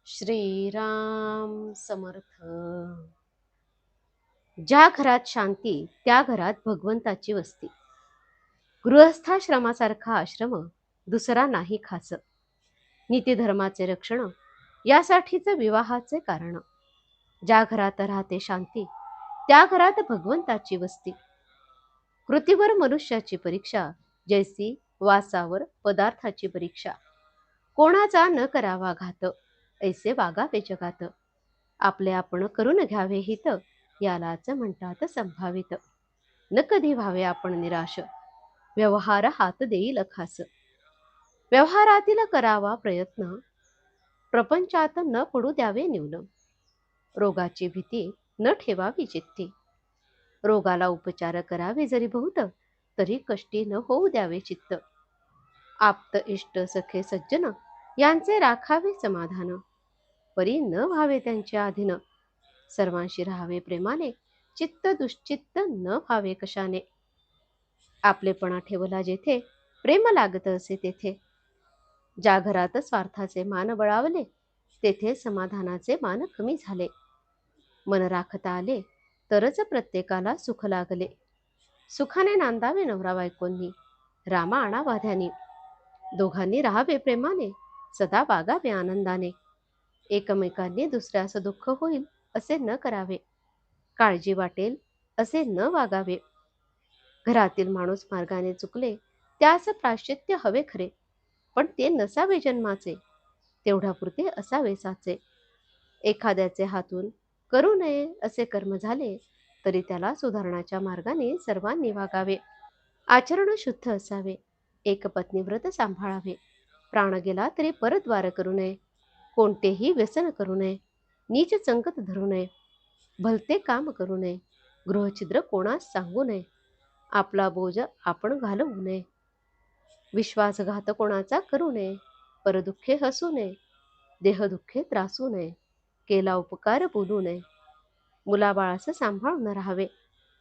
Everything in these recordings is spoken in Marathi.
श्रीराम समर्थ. ज्या घरात शांती त्या घरात भगवंताची वस्ती. गृहस्थाश्रमासारखा आश्रम दुसरा नाही खास. नीतिधर्माचे रक्षण यासाठीच विवाहाचे कारण. ज्या घरात राहते शांती त्या घरात भगवंताची वस्ती. कृतीवर मनुष्याची परीक्षा जैसी वासावर पदार्थाची परीक्षा. कोणाचा न करावा घात ऐसे वागावे जगात. आपले आपण करून घ्यावे हित यालाच म्हणतात संभावित. न कधी व्हावे आपण निराश व्यवहार हात देईल खास. व्यवहारातील करावा प्रयत्न प्रपंचात न पडू द्यावे न्यून. रोगाची भीती न ठेवावी चित्ती. रोगाला उपचार करावे जरी बहुत तरी कष्टी न होऊ द्यावे चित्त. आप्त इष्ट सखे सज्जन यांचे राखावे समाधान. परी न व्हावे त्यांच्या अधीन. सर्वांशी राहावे प्रेमाने चित्त दुश्चित्त न व्हावे कशाने. आपलेपणा ठेवला जेथे प्रेम लागत असे तेथे. ज्या घरात स्वार्थाचे मान बळावले तेथे समाधानाचे मान कमी झाले. मन राखता आले तरच प्रत्येकाला सुख लागले. सुखाने नांदावे नवरा बायकोंनी रामा आणा वाध्यानी. दोघांनी राहावे प्रेमाने सदा वागावे आनंदाने. एकमेकांनी दुसऱ्यास दुःख होईल असे न करावे. काळजी वाटेल असे न वागावे. घरातील माणूस मार्गाने चुकले त्यास प्रायश्चित्य हवे खरे, पण ते नसावे जन्माचे, तेवढ्यापुरते असावे साचे. एखाद्याचे हातून करू नये असे कर्म झाले तरी त्याला सुधारण्याच्या मार्गाने सर्वांनी वागावे. आचरण शुद्ध असावे. एक पत्नी व्रत सांभाळावे. प्राण गेला तरी परद्वार करू नये. कोणतेही व्यसन करू नये. नीच संगत धरू नये. भलते काम करू नये. गृहछिद्र कोणास सांगू नये. आपला बोज आपण घालवू नये. विश्वासघात कोणाचा करू नये. परदुःखे हसू नये. देहदुःखे त्रासू नये. केला उपकार बोलू नये. मुलाबाळास सांभाळून राहावे.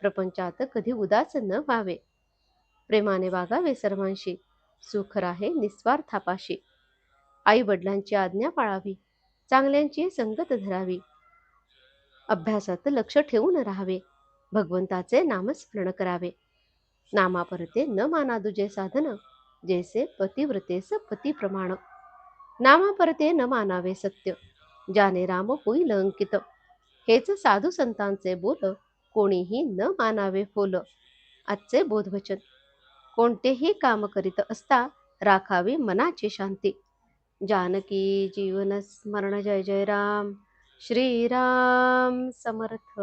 प्रपंचात कधी उदास न व्हावे. प्रेमाने वागावे सर्वांशी. सुख राहे निस्वार्थापाशी. आई वडिलांची आज्ञा पाळावी. चांगल्यांची संगत धरावी. अभ्यासात लक्ष ठेवून राहावे. भगवंताचे नामस्मरण करावे. नामापरते न माना दुजे साधन जैसे पतिव्रतेस पती प्रमाण. नामापरते न मानावे सत्य ज्याने राम होईल अंकित. हेच साधू संतांचे बोल कोणीही न मानावे फोल. आजचे बोधवचन. कोणतेही काम करीत असता राखावी मनाची शांती. जानकी जीवन स्मरण. जय जय राम. श्रीराम समर्थ.